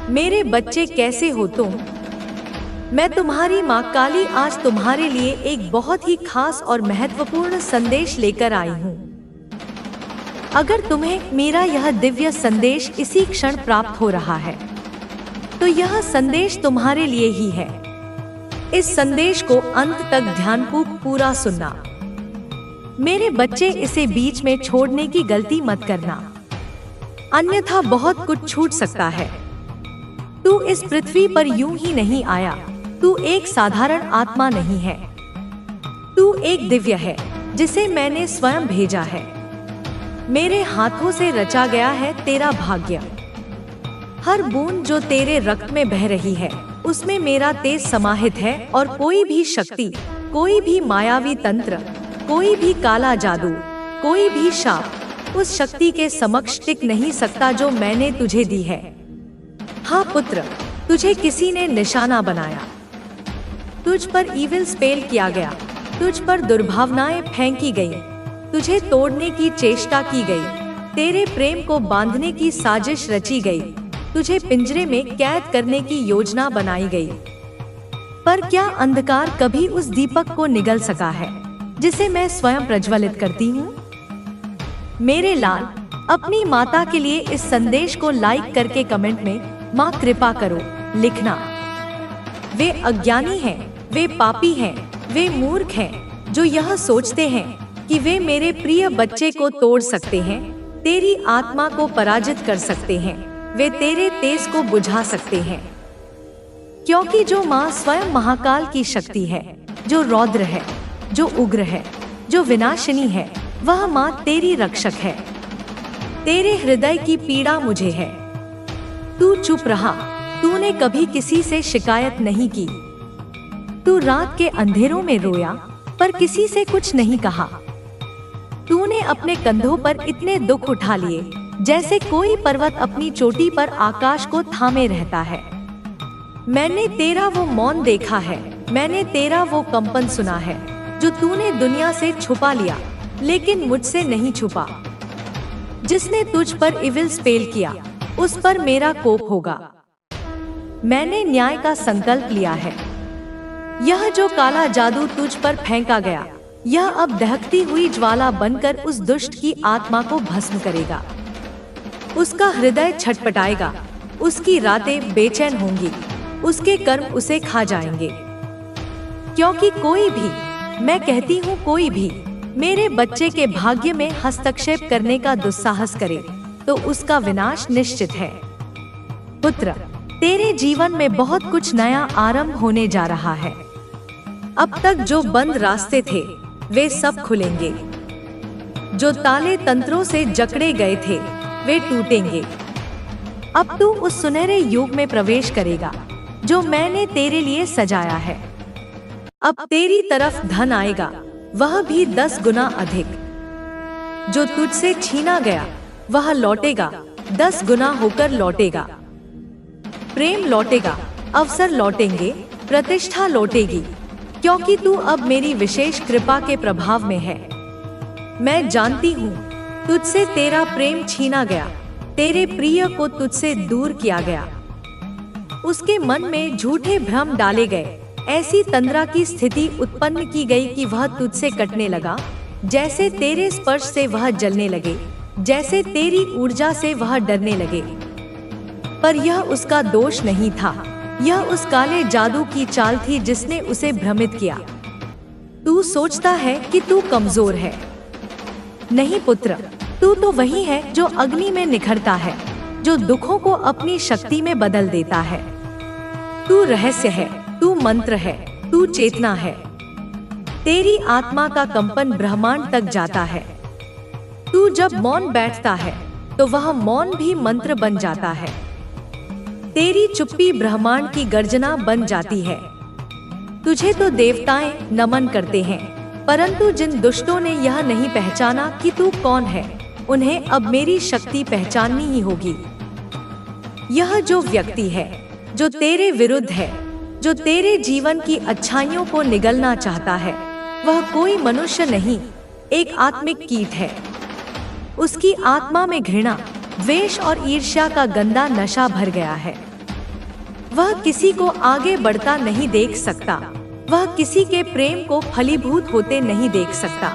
मेरे बच्चे कैसे हो तुम? मैं तुम्हारी माँ काली आज तुम्हारे लिए एक बहुत ही खास और महत्वपूर्ण संदेश लेकर आई हूँ। अगर तुम्हें मेरा यह दिव्य संदेश इसी क्षण प्राप्त हो रहा है, तो यह संदेश तुम्हारे लिए ही है। इस संदेश को अंत तक ध्यानपूर्वक पूरा सुनना। मेरे बच्चे, इसे बीच में छोड़ने की गलती मत करना, अन्यथा बहुत कुछ छूट सकता है। तू इस पृथ्वी पर यूं ही नहीं आया। तू एक साधारण आत्मा नहीं है। तू एक दिव्य है जिसे मैंने स्वयं भेजा है। मेरे हाथों से रचा गया है तेरा भाग्य। हर बूंद जो तेरे रक्त में बह रही है, उसमें मेरा तेज समाहित है और कोई भी शक्ति, कोई भी मायावी तंत्र, कोई भी काला जादू, कोई भी शाप उस शक्ति के समक्ष टिक नहीं सकता जो मैंने तुझे दी है। हाँ पुत्र, तुझे किसी ने निशाना बनाया। तुझ पर इविल स्पेल किया गया। तुझ पर दुर्भावनाएं फेंकी गई। तुझे तोड़ने की चेष्टा की गई। तेरे प्रेम को बांधने की साजिश रची गई। तुझे पिंजरे में कैद करने की योजना बनाई गई। पर क्या अंधकार कभी उस दीपक को निगल सका है जिसे मैं स्वयं प्रज्वलित करती हूँ? मेरे लाल, अपनी माता के लिए इस संदेश को लाइक करके कमेंट में माँ कृपा करो लिखना। वे अज्ञानी हैं, वे पापी हैं, वे मूर्ख हैं जो यह सोचते हैं कि वे मेरे प्रिय बच्चे को तोड़ सकते हैं, तेरी आत्मा को पराजित कर सकते हैं, वे तेरे तेज को बुझा सकते हैं। क्योंकि जो माँ स्वयं महाकाल की शक्ति है, जो रौद्र है, जो उग्र है, जो विनाशिनी है, वह माँ तेरी रक्षक है। तेरे हृदय की पीड़ा मुझे है। तू चुप रहा। तूने कभी किसी से शिकायत नहीं की। तू रात के अंधेरों में रोया पर किसी से कुछ नहीं कहा। तूने अपने कंधों पर इतने दुख उठा लिए जैसे कोई पर्वत अपनी चोटी पर आकाश को थामे रहता है। मैंने तेरा वो मौन देखा है। मैंने तेरा वो कंपन सुना है जो तूने दुनिया से छुपा लिया, लेकिन मुझसे नहीं छुपा। जिसने तुझ पर इविल स्पेल किया, उस पर मेरा कोप होगा। मैंने न्याय का संकल्प लिया है। यह जो काला जादू तुझ पर फेंका गया, यह अब दहकती हुई ज्वाला बनकर उस दुष्ट की आत्मा को भस्म करेगा। उसका हृदय छटपटाएगा, उसकी रातें बेचैन होंगी, उसके कर्म उसे खा जाएंगे। क्योंकि कोई भी, मैं कहती हूँ कोई भी, मेरे बच्चे के भाग्य में हस्तक्षेप करने का दुस्साहस करे तो उसका विनाश निश्चित है। पुत्र, तेरे जीवन में बहुत कुछ नया आरंभ होने जा रहा है। अब तक जो बंद रास्ते थे, वे सब खुलेंगे। जो ताले तंत्रों से जकड़े गए थे, वे टूटेंगे। अब तू उस सुनहरे युग में प्रवेश करेगा जो मैंने तेरे लिए सजाया है। अब तेरी तरफ धन आएगा, वह भी 10 गुना अधिक। जो तुझसे छीना गया, वह लौटेगा, 10 गुना होकर लौटेगा। प्रेम लौटेगा, अवसर लौटेंगे, प्रतिष्ठा लौटेगी, क्योंकि तू अब मेरी विशेष कृपा के प्रभाव में है। मैं जानती हूँ तुझसे तेरा प्रेम छीना गया, तेरे प्रिय को तुझसे दूर किया गया। उसके मन में झूठे भ्रम डाले गए, ऐसी तंद्रा की स्थिति उत्पन्न की गई कि वह तुझसे कटने लगा, जैसे तेरे स्पर्श से वह जलने लगे, जैसे तेरी ऊर्जा से वह डरने लगे। पर यह उसका दोष नहीं था, यह उस काले जादू की चाल थी जिसने उसे भ्रमित किया। तू सोचता है कि तू कमजोर है। नहीं पुत्र, तू तो वही है जो अग्नि में निखरता है, जो दुखों को अपनी शक्ति में बदल देता है। तू रहस्य है, तू मंत्र है, तू चेतना है। तेरी आत्मा का कंपन ब्रह्मांड तक जाता है। तू जब मौन बैठता है तो वह मौन भी मंत्र बन जाता है। तेरी चुप्पी ब्रह्मांड की गर्जना बन जाती है। तुझे तो देवताएं नमन करते हैं, परंतु जिन दुष्टों ने यह नहीं पहचाना कि तू कौन है, उन्हें अब मेरी शक्ति पहचाननी ही होगी। यह जो व्यक्ति है जो तेरे विरुद्ध है, जो तेरे जीवन की अच्छाइयों को निगलना चाहता है, वह कोई मनुष्य नहीं, एक आत्मिक कीट है। उसकी आत्मा में घृणा, द्वेष और ईर्ष्या का गंदा नशा भर गया है। वह किसी को आगे बढ़ता नहीं देख सकता, वह किसी के प्रेम को फलीभूत होते नहीं देख सकता।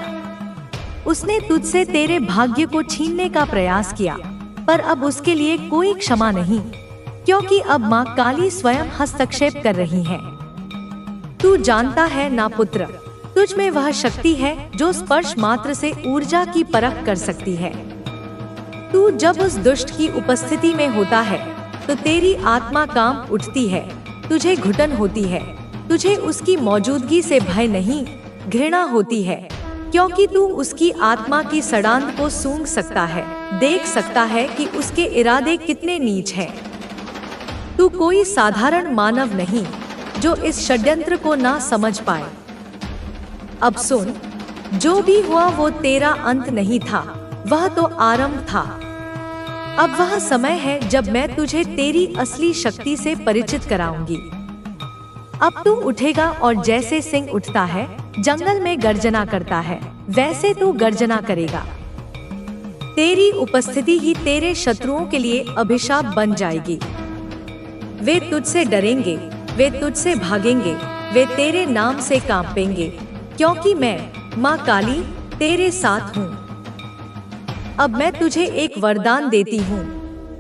उसने तुझसे तेरे भाग्य को छीनने का प्रयास किया, पर अब उसके लिए कोई क्षमा नहीं, क्योंकि अब माँ काली स्वयं हस्तक्षेप कर रही है। तू जानता है ना पुत्र, तुझ में वह शक्ति है जो स्पर्श मात्र से ऊर्जा की परख कर सकती है। तू जब उस दुष्ट की उपस्थिति में होता है तो तेरी आत्मा कांप उठती है, तुझे घुटन होती है, तुझे उसकी मौजूदगी से भय नहीं, घृणा होती है, क्योंकि तू उसकी आत्मा की सड़ांध को सूंघ सकता है, देख सकता है कि उसके इरादे कितने नीच हैं। तू कोई साधारण मानव नहीं जो इस षड्यंत्र को ना समझ पाए। अब सुन, जो भी हुआ वो तेरा अंत नहीं था, वह तो आरंभ था। अब वह समय है जब मैं तुझे तेरी असली शक्ति से परिचित कराऊंगी। अब तू उठेगा और जैसे सिंह उठता है, जंगल में गर्जना करता है, वैसे तू गर्जना करेगा। तेरी उपस्थिति ही तेरे शत्रुओं के लिए अभिशाप बन जाएगी। वे तुझसे डरेंगे, वे तुझसे भागेंगे, वे तेरे नाम से कांपेंगे, क्योंकि मैं माँ काली तेरे साथ हूँ। अब मैं तुझे एक वरदान देती हूँ,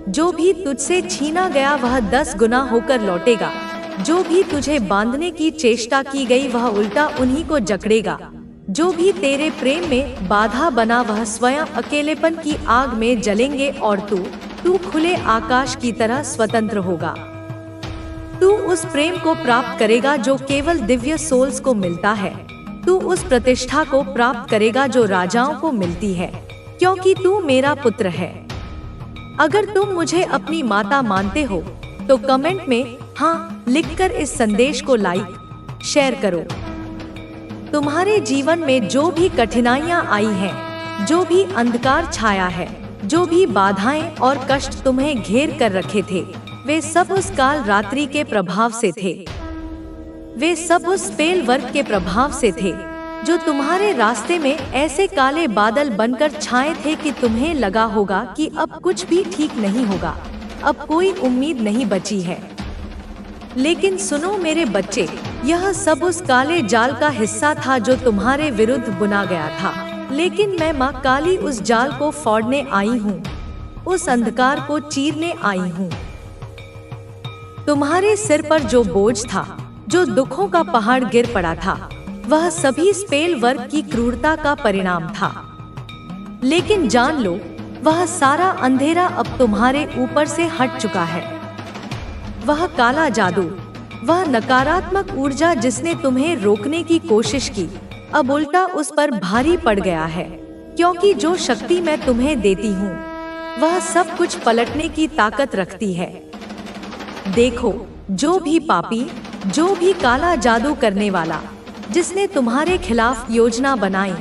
जो भी तुझसे छीना गया वह 10 गुना होकर लौटेगा। जो भी तुझे बांधने की चेष्टा की गई वह उल्टा उन्हीं को जकड़ेगा। जो भी तेरे प्रेम में बाधा बना वह स्वयं अकेलेपन की आग में जलेंगे और तू खुले आकाश की तरह स्वतंत्र होगा। तू उस प्रेम को प्राप्त करेगा जो केवल दिव्य सोल्स को मिलता है। तू उस प्रतिष्ठा को प्राप्त करेगा जो राजाओं को मिलती है, क्योंकि तू मेरा पुत्र है। अगर तुम मुझे अपनी माता मानते हो तो कमेंट में हाँ लिखकर इस संदेश को लाइक शेयर करो। तुम्हारे जीवन में जो भी कठिनाइयाँ आई हैं, जो भी अंधकार छाया है, जो भी बाधाएं और कष्ट तुम्हें घेर कर रखे थे, वे सब उस काल रात्रि के प्रभाव से थे। वे सब उस स्पेल वर्ग के प्रभाव से थे जो तुम्हारे रास्ते में ऐसे काले बादल बनकर छाए थे कि तुम्हें लगा होगा कि अब कुछ भी ठीक नहीं होगा, अब कोई उम्मीद नहीं बची है। लेकिन सुनो मेरे बच्चे, यह सब उस काले जाल का हिस्सा था जो तुम्हारे विरुद्ध बुना गया था। लेकिन मैं माँ काली उस जाल को फोड़ने आई हूँ, उस अंधकार को चीरने आई हूँ। तुम्हारे सिर पर जो बोझ था, जो दुखों का पहाड़ गिर पड़ा था, वह सभी स्पेल वर्ग की क्रूरता का परिणाम था। लेकिन जान लो, वह सारा अंधेरा अब तुम्हारे ऊपर से हट चुका है। वह काला जादू, वह नकारात्मक ऊर्जा जिसने तुम्हें रोकने की कोशिश की, अब उल्टा उस पर भारी पड़ गया है, क्योंकि जो शक्ति मैं तुम्हें देती हूँ वह सब कुछ पलटने की ताकत रखती है। देखो, जो भी पापी, जो भी काला जादू करने वाला, जिसने तुम्हारे खिलाफ योजना बनाई,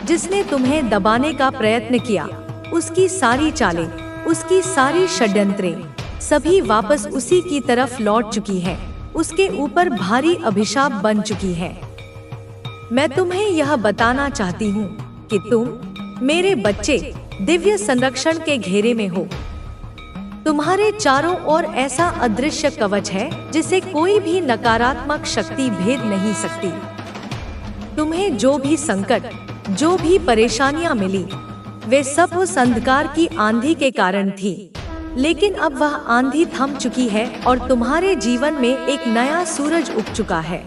जिसने तुम्हें दबाने का प्रयत्न किया, उसकी सारी चालें, उसकी सारी षड्यंत्रें सभी वापस उसी की तरफ लौट चुकी हैं, उसके ऊपर भारी अभिशाप बन चुकी है। मैं तुम्हें यह बताना चाहती हूँ कि तुम मेरे बच्चे दिव्य संरक्षण के घेरे में हो। तुम्हारे चारों ओर ऐसा अदृश्य कवच है जिसे कोई भी नकारात्मक शक्ति भेद नहीं सकती। तुम्हें जो भी संकट, जो भी परेशानियां मिली, वे सब उस अंधकार की आंधी के कारण थी। लेकिन अब वह आंधी थम चुकी है और तुम्हारे जीवन में एक नया सूरज उग चुका है।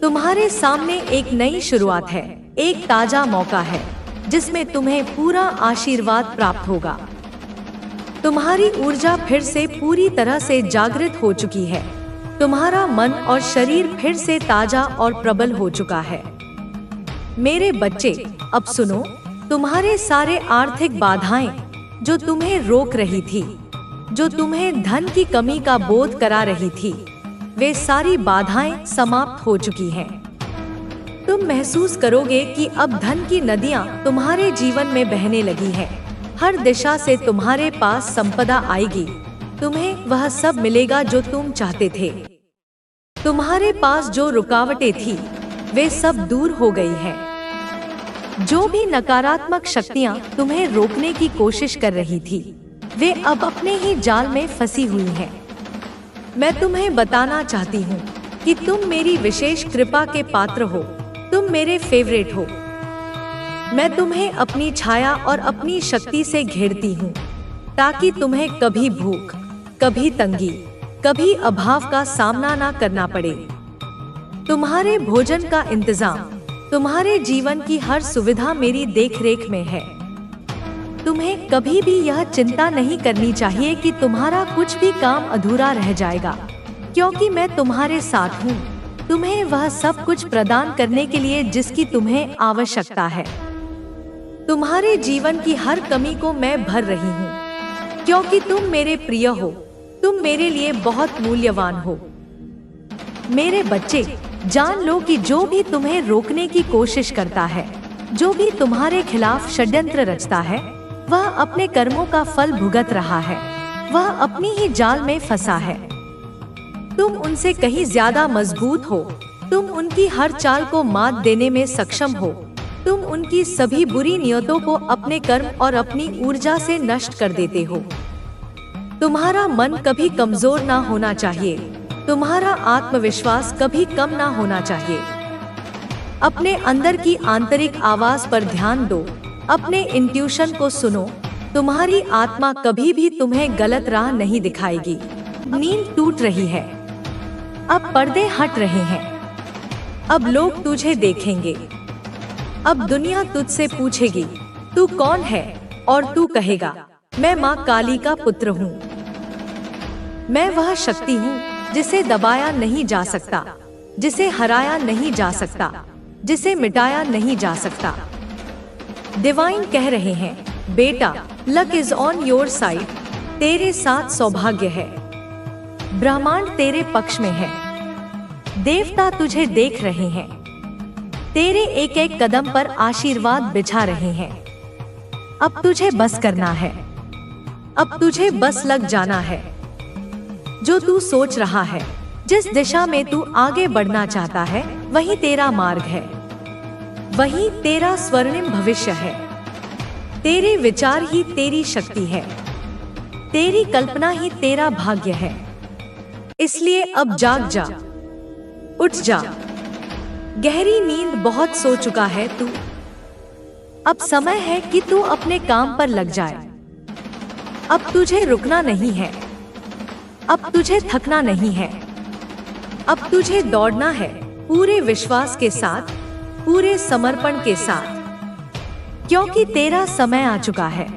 तुम्हारे सामने एक नई शुरुआत है, एक ताजा मौका है जिसमें तुम्हें पूरा आशीर्वाद प्राप्त होगा। तुम्हारी ऊर्जा फिर से पूरी तरह से जागृत हो चुकी है। तुम्हारा मन और शरीर फिर से ताजा और प्रबल हो चुका है। मेरे बच्चे, अब सुनो, तुम्हारे सारे आर्थिक बाधाएं जो तुम्हें रोक रही थी, जो तुम्हें धन की कमी का बोध करा रही थी, वे सारी बाधाएं समाप्त हो चुकी हैं। तुम महसूस करोगे कि अब धन की नदियां तुम्हारे जीवन में बहने लगी हैं। हर दिशा से तुम्हारे पास संपदा आएगी। तुम्हें वह सब मिलेगा जो तुम चाहते थे। तुम्हारे पास जो रुकावटें थी, वे सब दूर हो गई हैं। जो भी नकारात्मक शक्तियां तुम्हें रोकने की कोशिश कर रही थी, वे अब अपने ही जाल में फंसी हुई हैं। मैं तुम्हें बताना चाहती हूँ कि तुम मेरी विशेष कृपा के पात्र हो। तुम मेरे फेवरेट हो। मैं तुम्हें अपनी छाया और अपनी शक्ति से घेरती हूँ ताकि तुम्हें कभी भूख, कभी तंगी, कभी अभाव का सामना ना करना पड़े। तुम्हारे भोजन का इंतजाम, तुम्हारे जीवन की हर सुविधा मेरी देखरेख में है। तुम्हें कभी भी यह चिंता नहीं करनी चाहिए कि तुम्हारा कुछ भी काम अधूरा रह जाएगा, क्योंकि मैं तुम्हारे साथ हूँ, तुम्हें वह सब कुछ प्रदान करने के लिए जिसकी तुम्हें आवश्यकता है। तुम्हारे जीवन की हर कमी को मैं भर रही हूँ, क्योंकि तुम मेरे प्रिय हो। तुम मेरे लिए बहुत मूल्यवान हो। मेरे बच्चे, जान लो कि जो भी तुम्हें रोकने की कोशिश करता है, जो भी तुम्हारे खिलाफ षड्यंत्र रचता है, वह अपने कर्मों का फल भुगत रहा है। वह अपनी ही जाल में फंसा है। तुम उनसे कहीं ज्यादा मजबूत हो। तुम उनकी हर चाल को मात देने में सक्षम हो। तुम उनकी सभी बुरी नियतों को अपने कर्म और अपनी ऊर्जा से नष्ट कर देते हो। तुम्हारा मन कभी कमजोर ना होना चाहिए। तुम्हारा आत्मविश्वास कभी कम ना होना चाहिए। अपने अंदर की आंतरिक आवाज पर ध्यान दो। अपने इंट्यूशन को सुनो। तुम्हारी आत्मा कभी भी तुम्हें गलत राह नहीं दिखाएगी। नींद टूट रही है। अब पर्दे हट रहे हैं। अब लोग तुझे देखेंगे। अब दुनिया तुझसे पूछेगी, तू कौन है? और तू कहेगा, मैं माँ काली का पुत्र हूँ। मैं वह शक्ति हूँ जिसे दबाया नहीं जा सकता, जिसे हराया नहीं जा सकता, जिसे मिटाया नहीं जा सकता। डिवाइन कह रहे हैं, बेटा, luck is on your side. तेरे साथ सौभाग्य है। ब्रह्मांड तेरे पक्ष में है। देवता तुझे देख रहे हैं। तेरे एक एक कदम पर आशीर्वाद बिछा रहे हैं। अब तुझे बस करना है। अब तुझे बस लग जाना है। जो तू सोच रहा है, जिस दिशा में तू आगे बढ़ना चाहता है, वही तेरा मार्ग है। वही तेरा स्वर्णिम भविष्य है। तेरे विचार ही तेरी शक्ति है। तेरी कल्पना ही तेरा भाग्य है। इसलिए अब जाग जा, उठ जा। गहरी नींद बहुत सो चुका है तू। अब समय है कि तू अपने काम पर लग जाए। अब तुझे रुकना नहीं है। अब तुझे थकना नहीं है। अब तुझे दौड़ना है, पूरे विश्वास के साथ, पूरे समर्पण के साथ, क्योंकि तेरा समय आ चुका है।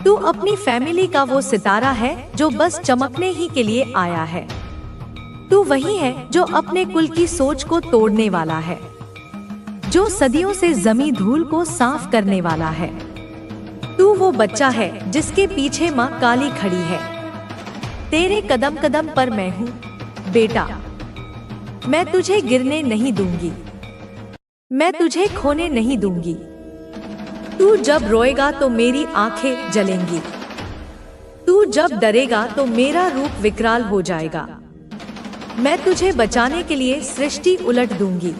तू अपनी फैमिली का वो सितारा है जो बस चमकने ही के लिए आया है। तू वही है जो अपने कुल की सोच को तोड़ने वाला है, जो सदियों से जमी धूल को साफ करने वाला है। तू वो बच्चा है जिसके पीछे माँ काली खड़ी है। तेरे कदम कदम पर मैं हूँ, बेटा। मैं तुझे गिरने नहीं दूंगी। मैं तुझे खोने नहीं दूंगी। तू जब रोएगा तो मेरी आंखें जलेंगी। तू जब डरेगा तो मेरा रूप विकराल हो जाएगा। मैं तुझे बचाने के लिए सृष्टि उलट दूंगी,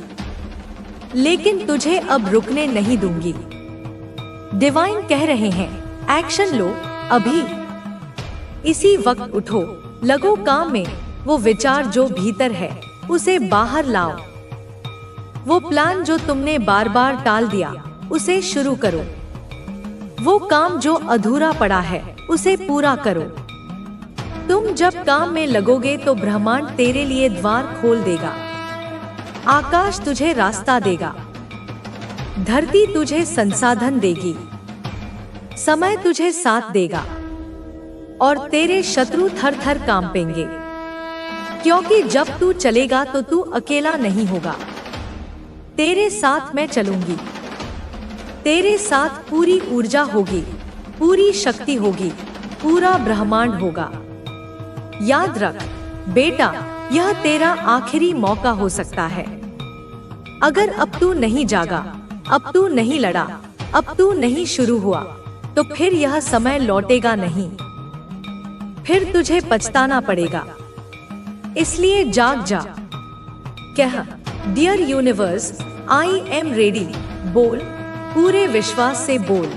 लेकिन तुझे अब रुकने नहीं दूंगी। डिवाइन कह रहे हैं, एक्शन लो अभी। इसी वक्त उठो, लगो काम में। वो विचार जो भीतर है, उसे बाहर लाओ। वो प्लान जो तुमने बार बार टाल दिया, उसे शुरू करो। वो काम जो अधूरा पड़ा है, उसे पूरा करो। तुम जब काम में लगोगे तो ब्रह्मांड तेरे लिए द्वार खोल देगा। आकाश तुझे रास्ता देगा। धरती तुझे संसाधन देगी। समय तुझे साथ देगा। और तेरे शत्रु थर थर कांपेंगे, क्योंकि जब तू चलेगा तो तू अकेला नहीं होगा। तेरे साथ मैं चलूंगी। तेरे साथ पूरी ऊर्जा होगी, पूरी शक्ति होगी, पूरा ब्रह्मांड होगा। याद रख बेटा, यह तेरा आखिरी मौका हो सकता है। अगर अब तू नहीं जागा, अब तू नहीं लड़ा, अब तू नहीं शुरू हुआ, तो फिर यह समय लौटेगा नहीं। फिर तुझे पछताना पड़ेगा। इसलिए जाग जा। कह, dear universe, I am ready. बोल, पूरे विश्वास से बोल।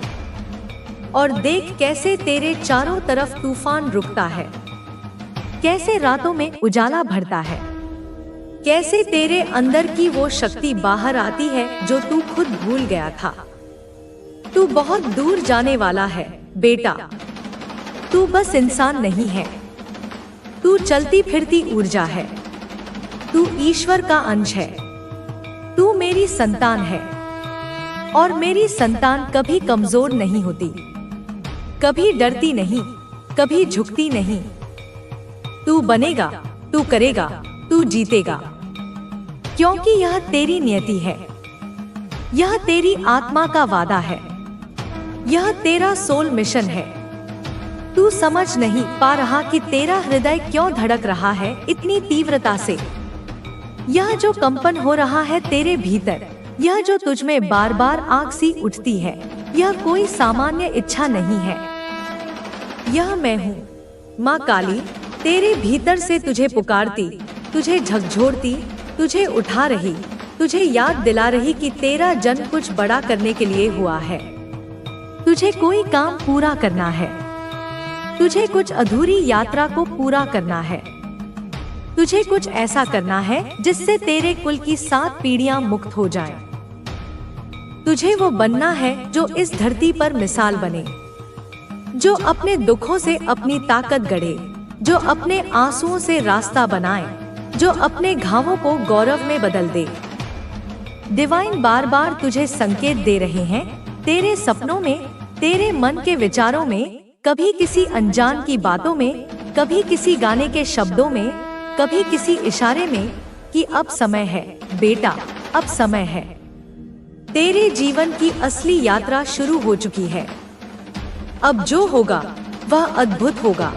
और देख कैसे तेरे चारों तरफ तूफान रुकता है। कैसे रातों में उजाला भरता है, कैसे तेरे अंदर की वो शक्ति बाहर आती है जो तू खुद भूल गया था। तू बहुत दूर जाने वाला है बेटा। तू बस इंसान नहीं है, तू चलती फिरती ऊर्जा है। तू ईश्वर का अंश है। तू मेरी संतान है और मेरी संतान कभी कमजोर नहीं होती, कभी डरती नहीं, कभी झुकती नहीं। तू बनेगा, तू करेगा, तू जीतेगा, क्योंकि यह तेरी नियति है, यह तेरी आत्मा का वादा है, यह तेरा सोल मिशन है। तू समझ नहीं पा रहा कि तेरा हृदय क्यों धड़क रहा है इतनी तीव्रता से। यह जो कंपन हो रहा है तेरे भीतर, यह जो तुझ में बार बार आग सी उठती है, यह कोई सामान्य इच्छा नहीं है। यह मैं हूँ, माँ काली, तेरे भीतर से तुझे पुकारती, तुझे झकझोरती, तुझे उठा रही, तुझे याद दिला रही कि तेरा जन्म कुछ बड़ा करने के लिए हुआ है। तुझे कोई काम पूरा करना है, तुझे कुछ अधूरी यात्रा को पूरा करना है, तुझे कुछ ऐसा करना है जिससे तेरे कुल की 7 पीढ़ियां मुक्त हो जाएं। तुझे वो बनना है जो इस धरती पर मिसाल बने, जो अपने दुखों से अपनी ताकत गढ़े, जो अपने आंसुओं से रास्ता बनाए, जो अपने घावों को गौरव में बदल दे। डिवाइन बार बार तुझे संकेत दे रहे हैं, तेरे सपनों में, तेरे मन के विचारों में, कभी किसी अनजान की बातों में, कभी किसी गाने के शब्दों में, कभी किसी इशारे में, कि अब समय है बेटा, अब समय है। तेरे जीवन की असली यात्रा शुरू हो चुकी है। अब जो होगा वह अद्भुत होगा।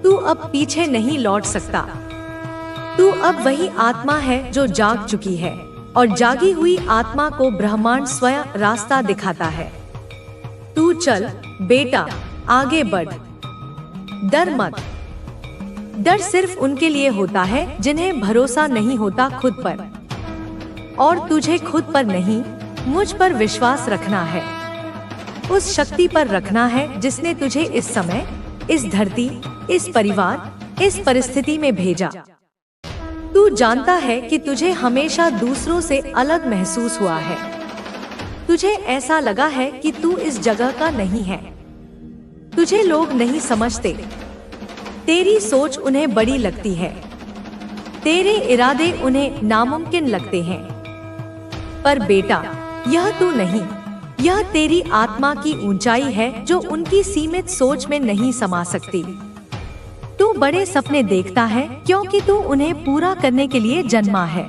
तू अब पीछे नहीं लौट सकता। तू अब वही आत्मा है जो जाग चुकी है, और जागी हुई आत्मा को ब्रह्मांड स्वयं रास्ता दिखाता है। तू चल बेटा, आगे बढ़, डर मत। डर सिर्फ उनके लिए होता है जिन्हें भरोसा नहीं होता खुद पर, और तुझे खुद पर नहीं, मुझ पर विश्वास रखना है। उस शक्ति पर रखना है जिसने तुझे इस समय, इस धरती, इस परिवार, इस परिस्थिति में भेजा। तू जानता है कि तुझे हमेशा दूसरों से अलग महसूस हुआ है। तुझे ऐसा लगा है कि तू इस जगह का नहीं है। तुझे लोग नहीं समझते, तेरी सोच उन्हें बड़ी लगती है, तेरे इरादे उन्हें नामुमकिन लगते हैं। पर बेटा, यह तू नहीं, यह तेरी आत्मा की ऊंचाई है जो उनकी सीमित सोच में नहीं समा सकती। तू बड़े सपने देखता है क्योंकि तू उन्हें पूरा करने के लिए जन्मा है।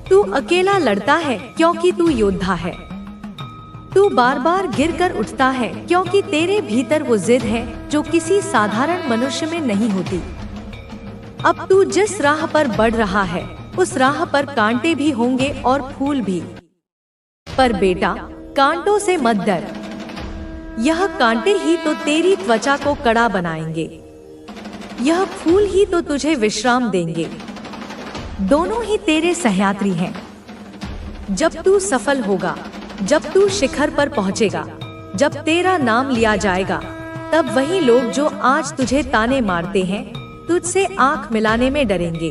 तू अकेला लड़ता है क्योंकि तू योद्धा है। तू बार बार गिरकर उठता है क्योंकि तेरे भीतर वो जिद है जो किसी साधारण मनुष्य में नहीं होती। अब तू जिस राह पर बढ़ रहा है, उस राह पर कांटे भी होंगे और फूल भी। पर बेटा, कांटों से मत डर। यह कांटे ही तो तेरी त्वचा को कड़ा बनाएंगे, यह फूल ही तो तुझे विश्राम देंगे। दोनों ही तेरे सहयात्री हैं। जब तू सफल होगा, जब तू शिखर पर पहुंचेगा, जब तेरा नाम लिया जाएगा, तब वही लोग जो आज तुझे ताने मारते हैं, तुझसे आंख मिलाने में डरेंगे।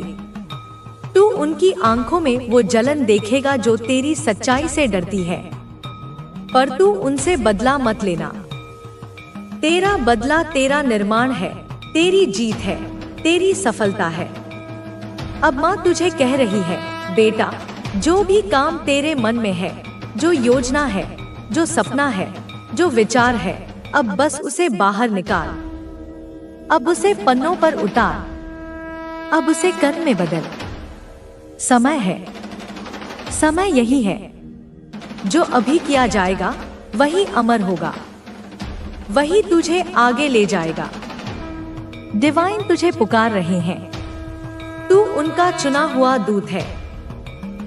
तू उनकी आंखों में वो जलन देखेगा जो तेरी सच्चाई से डरती है। पर तू उनसे बदला मत लेना। तेरा बदला तेरा निर्माण है, तेरी जीत है, तेरी सफलता है। अब माँ तुझे कह रही है, बेटा, जो भी काम तेरे मन में है, जो योजना है, जो सपना है, जो विचार है, अब बस उसे बाहर निकाल। अब उसे पन्नों पर उतार, अब उसे कर्म में बदल। समय है, समय यही है। जो अभी किया जाएगा वही अमर होगा, वही तुझे आगे ले जाएगा। डिवाइन तुझे पुकार रहे हैं। तू उनका चुना हुआ दूत है।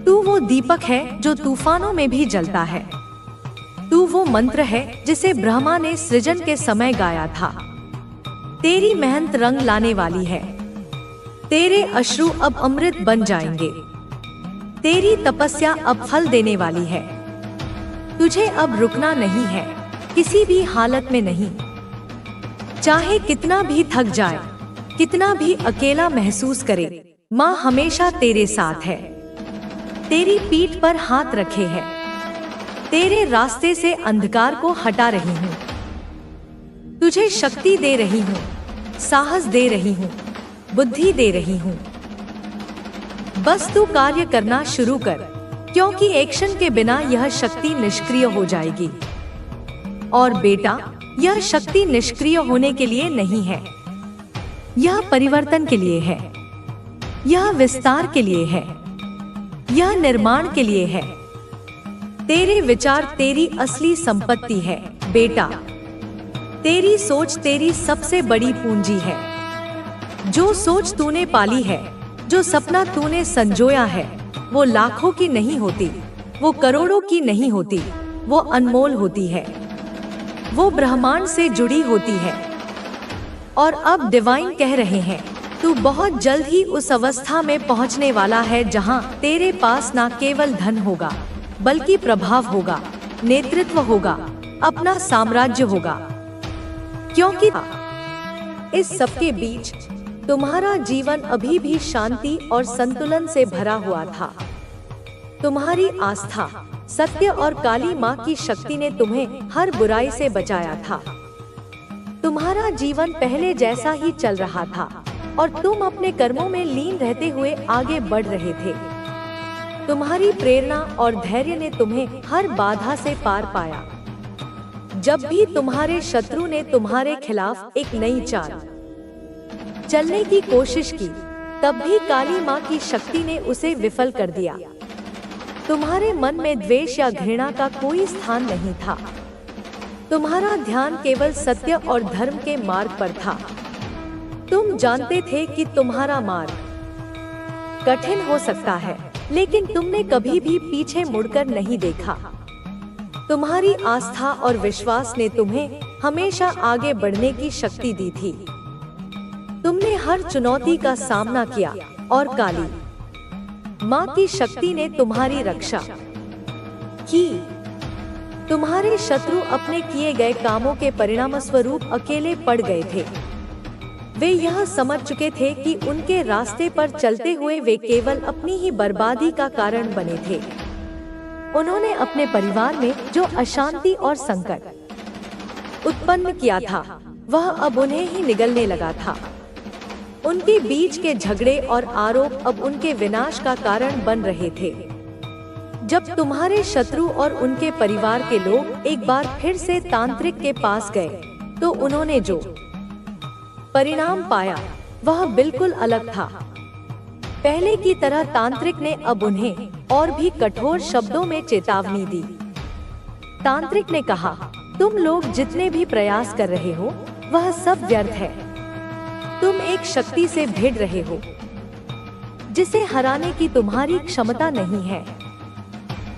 तू वो दीपक है जो तूफानों में भी जलता है। तू वो मंत्र है जिसे ब्रह्मा ने सृजन के समय गाया था। तेरी मेहनत रंग लाने वाली है। तेरे अश्रु अब अमृत बन जाएंगे। तेरी तपस्या अब फल देने वाली है। तुझे अब रुकना नहीं है, किसी भी हालत में नहीं। चाहे कितना भी थक जाए, कितना भी अकेला महसूस करे, माँ हमेशा तेरे साथ है, तेरी पीठ पर हाथ रखे है, तेरे रास्ते से अंधकार को हटा रही हूँ, तुझे शक्ति दे रही हूँ, साहस दे रही हूँ, बुद्धि दे रही हूँ। बस तू कार्य करना शुरू कर, क्योंकि एक्शन के बिना यह शक्ति निष्क्रिय हो जाएगी। और बेटा, यह शक्ति निष्क्रिय होने के लिए नहीं है, यह परिवर्तन के लिए है, यह विस्तार के लिए है, यह निर्माण के लिए है। तेरे विचार तेरी असली संपत्ति है बेटा। तेरी सोच तेरी सबसे बड़ी पूंजी है। जो सोच तूने पाली है, जो सपना तूने संजोया है, वो लाखों की नहीं होती, वो करोड़ों की नहीं होती, वो अनमोल होती है, वो ब्रह्मांड से जुड़ी होती है। और अब डिवाइन कह रहे हैं, तू बहुत जल्द ही उस अवस्था में पहुंचने वाला है जहां तेरे पास ना केवल धन होगा, बल्कि प्रभाव होगा, नेतृत्व होगा, अपना साम्राज्य होगा। क्योंकि इस सबके बीच तुम्हारा जीवन अभी भी शांति और संतुलन से भरा हुआ था। तुम्हारी आस्था, सत्य और काली माँ की शक्ति ने तुम्हें हर बुराई से बचाया था। तुम्हारा जीवन पहले जैसा ही चल रहा था और तुम अपने कर्मों में लीन रहते हुए आगे बढ़ रहे थे। तुम्हारी प्रेरणा और धैर्य ने तुम्हें हर बाधा से पार पाया। जब भी तुम्हारे शत्रु ने तुम्हारे खिलाफ एक नई चाल चलने की कोशिश की, तब भी काली माँ की शक्ति ने उसे विफल कर दिया। तुम्हारे मन में द्वेष या घृणा का कोई स्थान नहीं था। तुम्हारा ध्यान केवल सत्य और धर्म के मार्ग पर था। तुम जानते थे कि तुम्हारा मार्ग कठिन हो सकता है, लेकिन तुमने कभी भी पीछे मुड़कर नहीं देखा। तुम्हारी आस्था और विश्वास ने तुम्हें हमेशा आगे बढ़ने की शक्ति दी थी। तुमने हर चुनौती का सामना किया और काली माँ की शक्ति ने तुम्हारी रक्षा की। तुम्हारे शत्रु अपने किए गए कामों के परिणाम स्वरूप अकेले पड़ गए थे। वे यह समझ चुके थे कि उनके रास्ते पर चलते हुए वे केवल अपनी ही बर्बादी का कारण बने थे। उन्होंने अपने परिवार में जो अशांति और संकट उत्पन्न किया था, वह अब उन्हें ही निगलने लगा था। उनके बीच के झगड़े और आरोप अब उनके विनाश का कारण बन रहे थे। जब तुम्हारे शत्रु और उनके परिवार के लोग एक बार फिर से तांत्रिक के पास गए, तो उन्होंने जो परिणाम पाया वह बिल्कुल अलग था। पहले की तरह तांत्रिक ने अब उन्हें और भी कठोर शब्दों में चेतावनी दी। तांत्रिक ने कहा, तुम लोग जितने भी प्रयास कर रहे हो, वह सब व्यर्थ है। तुम एक शक्ति से भिड़ रहे हो जिसे हराने की तुम्हारी क्षमता नहीं है।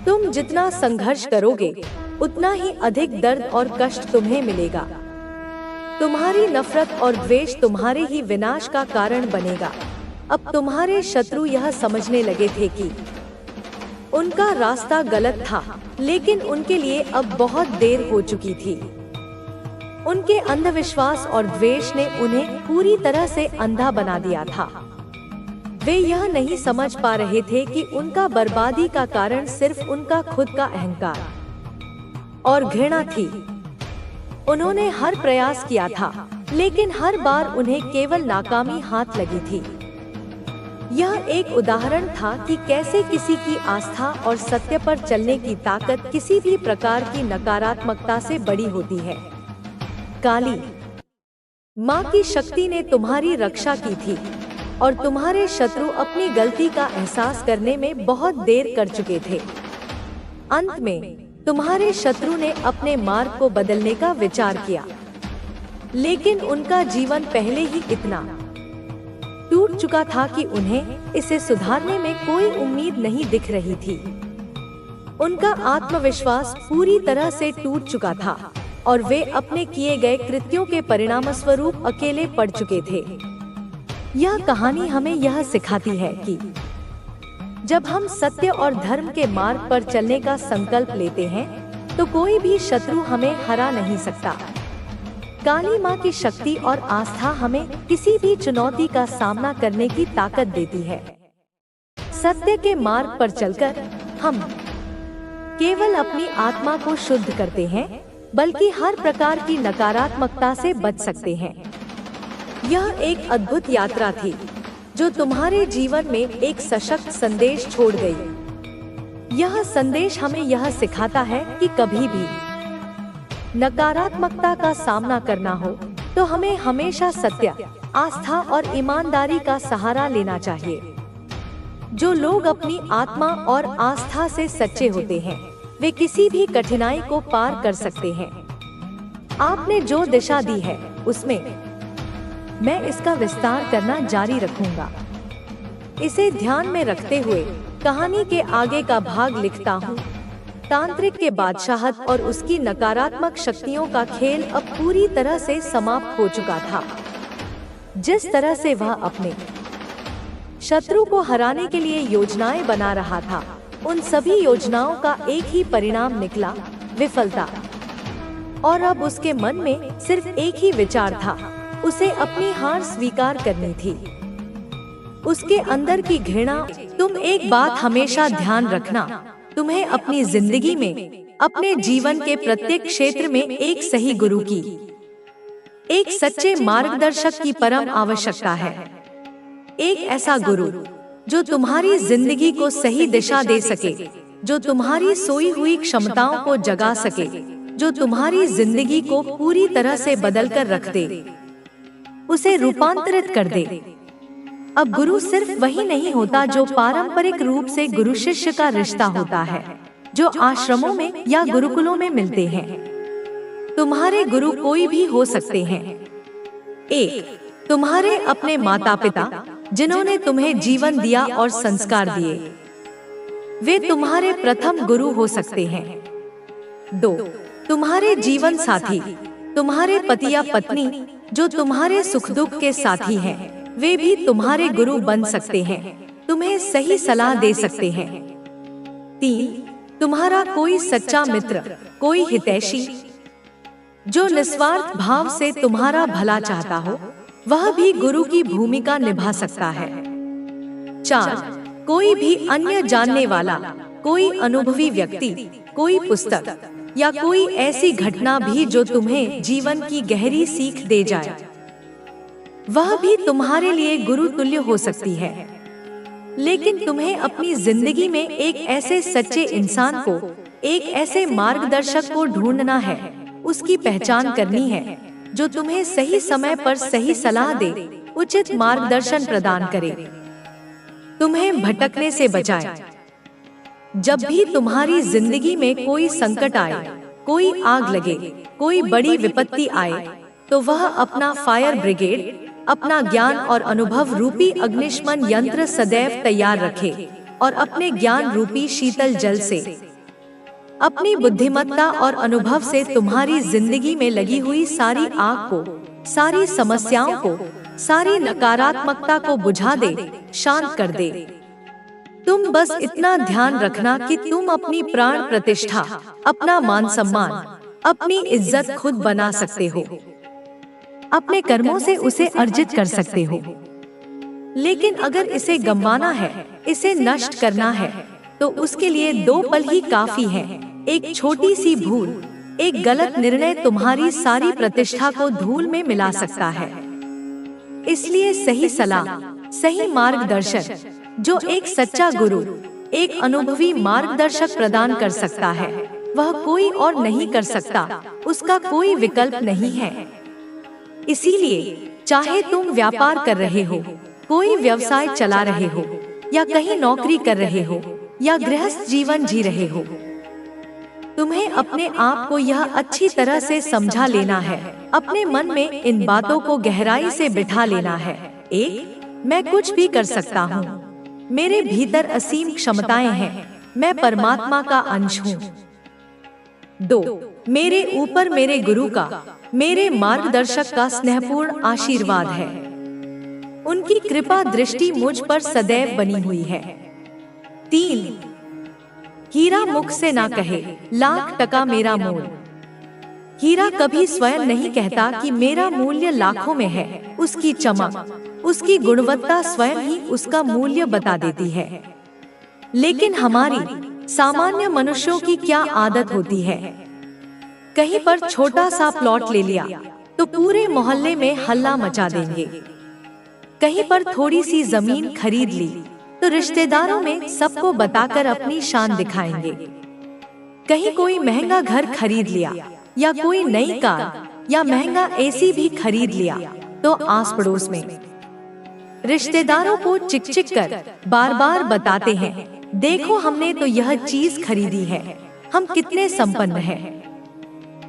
तुम जितना संघर्ष करोगे, उतना ही अधिक दर्द और कष्ट तुम्हें मिलेगा। तुम्हारी नफरत और द्वेष तुम्हारे ही विनाश का कारण बनेगा। अब तुम्हारे शत्रु यह समझने लगे थे कि उनका रास्ता गलत था, लेकिन उनके लिए अब बहुत देर हो चुकी थी। उनके अंधविश्वास और द्वेष ने उन्हें पूरी तरह से अंधा बना दिया था। वे यह नहीं समझ पा रहे थे कि उनका बर्बादी का कारण सिर्फ उनका खुद का अहंकार और घृणा थी। उन्होंने हर प्रयास किया था, लेकिन हर बार उन्हें केवल नाकामी हाथ लगी थी। यह एक उदाहरण था कि कैसे किसी की आस्था और सत्य पर चलने की ताकत किसी भी प्रकार की नकारात्मकता से बड़ी होती है। काली माँ की शक्ति ने तुम्हारी रक्षा की थी और तुम्हारे शत्रु अपनी गलती का एहसास करने में बहुत देर कर चुके थे। अंत में तुम्हारे शत्रु ने अपने मार्ग को बदलने का विचार किया, लेकिन उनका जीवन पहले ही इतना टूट चुका था कि उन्हें इसे सुधारने में कोई उम्मीद नहीं दिख रही थी। उनका आत्मविश्वास पूरी तरह से टूट चुका था और वे अपने किए गए कृत्यों के परिणाम स्वरूप अकेले पड़ चुके थे। यह कहानी हमें यह सिखाती है कि जब हम सत्य और धर्म के मार्ग पर चलने का संकल्प लेते हैं, तो कोई भी शत्रु हमें हरा नहीं सकता। काली माँ की शक्ति और आस्था हमें किसी भी चुनौती का सामना करने की ताकत देती है। सत्य के मार्ग पर चलकर हम केवल अपनी आत्मा को शुद्ध करते हैं, बल्कि हर प्रकार की नकारात्मकता से बच सकते हैं। यह एक अद्भुत यात्रा थी जो तुम्हारे जीवन में एक सशक्त संदेश छोड़ गई। यह संदेश हमें यह सिखाता है कि कभी भी नकारात्मकता का सामना करना हो तो हमें हमेशा सत्य, आस्था और ईमानदारी का सहारा लेना चाहिए। जो लोग अपनी आत्मा और आस्था से सच्चे होते हैं, वे किसी भी कठिनाई को पार कर सकते हैं। आपने जो दिशा दी है उसमें मैं इसका विस्तार करना जारी रखूंगा। इसे ध्यान में रखते हुए कहानी के आगे का भाग लिखता हूँ। तांत्रिक के बादशाहत और उसकी नकारात्मक शक्तियों का खेल अब पूरी तरह से समाप्त हो चुका था। जिस तरह से वह अपने शत्रु को हराने के लिए योजनाएं बना रहा था, उन सभी योजनाओं का एक ही परिणाम निकला, विफलता। और अब उसके मन में सिर्फ एक ही विचार था, उसे अपनी हार स्वीकार करनी थी। उसके अंदर की घृणा। तुम एक बात हमेशा ध्यान रखना, तुम्हें अपनी जिंदगी में, अपने जीवन के प्रत्येक क्षेत्र में एक सही गुरु की, एक सच्चे मार्गदर्शक की परम आवश्यकता है। एक ऐसा गुरु जो तुम्हारी जिंदगी को सही दिशा दे सके, जो तुम्हारी सोई हुई क्षमताओं को जगा सके, जो तुम्हारी जिंदगी को पूरी तरह से बदल कर रख दे, उसे रूपांतरित कर दे। अब गुरु सिर्फ वही नहीं होता जो पारंपरिक रूप से गुरु शिष्य का रिश्ता होता है, जो आश्रमों में या गुरुकुलों में मिलते हैं। तुम्हारे गुरु कोई भी हो सकते हैं। एक, तुम्हारे अपने माता पिता जिन्होंने तुम्हें जीवन दिया और संस्कार दिए, वे तुम्हारे प्रथम गुरु हो सकते हैं। दो, तुम्हारे जीवन साथी, तुम्हारे पति या पत्नी जो तुम्हारे सुख दुख के साथी हैं, वे भी तुम्हारे गुरु बन सकते हैं, तुम्हें सही सलाह दे सकते हैं। तीन, तुम्हारा कोई सच्चा मित्र, कोई हितैषी जो निस्वार्थ भाव से तुम्हारा भला चाहता हो, वह भी गुरु की भूमिका निभा सकता है। चार, कोई भी अन्य जानने वाला, कोई अनुभवी व्यक्ति, कोई पुस्तक या कोई ऐसी घटना भी जो तुम्हें जीवन की गहरी सीख दे जाए, वह भी तुम्हारे लिए गुरु तुल्य हो सकती है। लेकिन तुम्हें अपनी जिंदगी में एक ऐसे सच्चे इंसान को, एक ऐसे मार्गदर्शक को ढूंढना है, उसकी पहचान करनी है जो तुम्हें सही समय पर सही सलाह दे, उचित मार्गदर्शन प्रदान करे, तुम्हें भटकने से बचाए। जब भी तुम्हारी जिंदगी में कोई संकट आए, कोई आग लगे, कोई बड़ी विपत्ति आए, तो वह अपना फायर ब्रिगेड, अपना ज्ञान और अनुभव रूपी अग्निशमन यंत्र सदैव तैयार रखे और अपने ज्ञान रूपी शीतल जल से, अपनी बुद्धिमत्ता और अनुभव से तुम्हारी जिंदगी में लगी हुई सारी आग को, सारी समस्याओं को, सारी नकारात्मकता को बुझा दे, शांत कर दे। तुम बस इतना ध्यान रखना कि तुम अपनी प्राण प्रतिष्ठा, अपना मान सम्मान, अपनी इज्जत खुद बना सकते हो, अपने कर्मों से उसे अर्जित कर सकते हो। लेकिन अगर इसे गंवाना है, इसे नष्ट करना है, तो उसके लिए दो पल ही काफी है। एक छोटी सी भूल, एक गलत निर्णय तुम्हारी सारी प्रतिष्ठा को धूल में मिला सकता है। इसलिए सही सलाह, सही मार्गदर्शन जो एक सच्चा गुरु, एक अनुभवी मार्गदर्शक प्रदान कर सकता है, वह कोई और नहीं कर सकता, उसका कोई विकल्प नहीं है। इसीलिए चाहे तुम व्यापार कर रहे हो, कोई व्यवसाय चला रहे हो, या कहीं नौकरी कर रहे हो, या गृहस्थ जीवन जी रहे हो, तुम्हें अपने आप को यह अच्छी तरह से समझा लेना है, अपने मन में इन बातों को गहराई से बिठा लेना है। एक, मैं कुछ भी कर सकता हूँ, मेरे भीतर असीम क्षमताएं हैं, मैं परमात्मा का अंश हूँ। दो, मेरे ऊपर मेरे गुरु का, मेरे मार्गदर्शक का स्नेहपूर्ण आशीर्वाद है, उनकी कृपा दृष्टि मुझ पर सदैव बनी हुई है। तीन, हीरा मुख से ना कहे, लाख टका मेरा मोल, हीरा कभी स्वयं नहीं कहता कि मेरा मूल्य लाखों में है। उसकी चमक, उसकी गुणवत्ता स्वयं ही उसका मूल्य बता देती है। लेकिन हमारी सामान्य मनुष्यों की क्या आदत होती है? कहीं पर छोटा सा प्लॉट ले लिया तो पूरे मोहल्ले में हल्ला मचा देंगे। कहीं पर थोड़ी सी जमीन खरीद ली तो रिश्तेदारों में सबको बताकर अपनी शान दिखाएंगे। कहीं कोई महंगा घर खरीद लिया या कोई नई कार या महंगा एसी भी खरीद लिया तो आस पड़ोस में रिश्तेदारों को चिक चिक कर बार बार बताते हैं, देखो हमने तो यह चीज खरीदी है, हम कितने संपन्न हैं।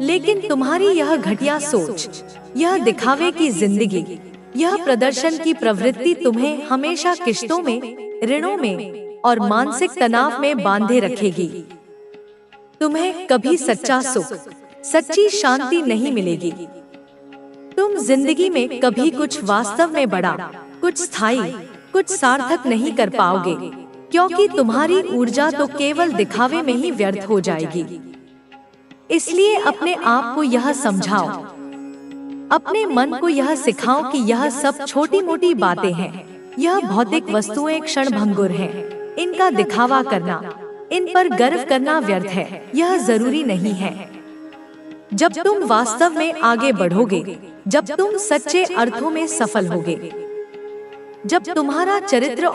लेकिन तुम्हारी यह घटिया सोच, यह दिखावे की जिंदगी, यह प्रदर्शन की प्रवृत्ति तुम्हें हमेशा किश्तों में, ऋणों में और मानसिक तनाव में बांधे रखेगी। तुम्हें कभी सच्चा सुख, सच्ची शांति नहीं मिलेगी। तुम जिंदगी में कभी कुछ वास्तव में बड़ा, कुछ स्थायी, कुछ सार्थक नहीं कर पाओगे, क्योंकि तुम्हारी ऊर्जा तो केवल दिखावे में ही व्यर्थ हो जाएगी। इसलिए अपने आप को यह समझाओ, अपने मन को यह सिखाओ कि यह सब छोटी मोटी बातें हैं, यह भौतिक वस्तुएं क्षण भंगुर हैं। इनका दिखावा करना, इन पर गर्व करना व्यर्थ है, यह जरूरी नहीं है। जब तुम वास्तव में आगे बढ़ोगे, जब तुम सच्चे अर्थों में सफल होगे, जब तुम्हारा चरित्र